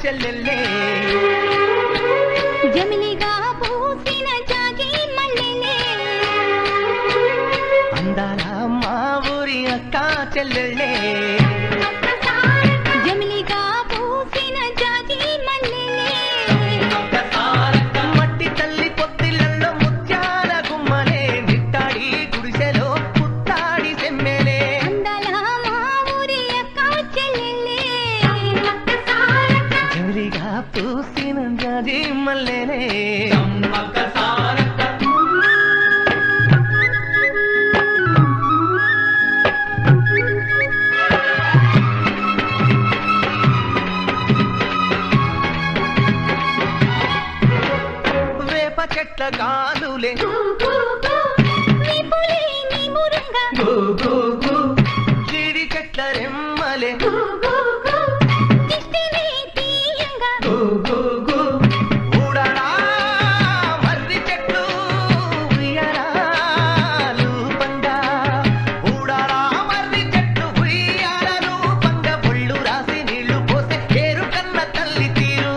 చెల్లెల్లే జమిలిగా పూసిన జాజి మల్లెలే అందాల మా ఊరి అక్క చెల్లెల్లే జమిలిగా పూసిన జాజి మల్లెలే మట్టి తల్లి పొత్తిళ్ళల్లో ముత్యాల గుమ్మలే నిట్టాడి గుడిసెలో పుట్టాడి సెమ్మెలే అందాల మా ఊరి అక్క చెల్లెలే జమిలిగా పూసిన జాజి మల్లెలే చెట్ల గాలులే జీడి చెట్ల రెమ్మలే ఊడరా మర్రి చెట్లు ఉయ్యారాలు పంగా ఊడరా మర్రి చెట్లు ఉయ్యారాలు పంగ ఒళ్ళు రాసి నీళ్లు పోసే ఏరు కన్న తల్లి తీరు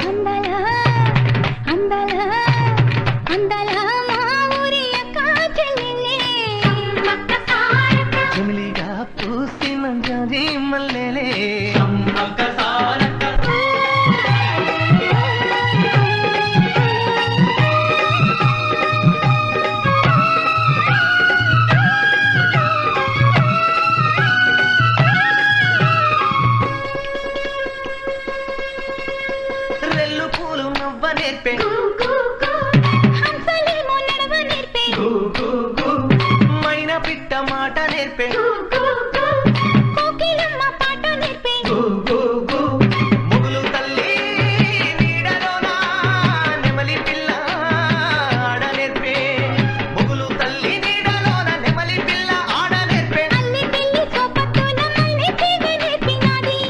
జమిలిగా పూసిన జాజి మల్లెలే రెల్లు పూలు నవ్వ నేర్పే మైన పిట్ట మాట నేర్పే ముగులు తల్లి నీడలోన నెమలి పిల్ల ఆడ నేర్పే ముగులు తల్లి నీడలోన నెమలి పిల్ల ఆడ నేర్పే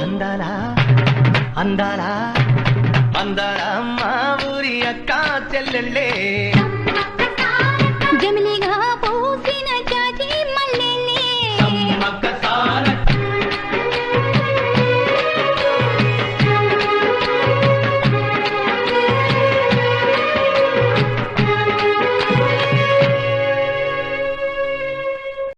అందాలా అందాలా అందాల మా ఊరి అక్క చెల్లెల్లే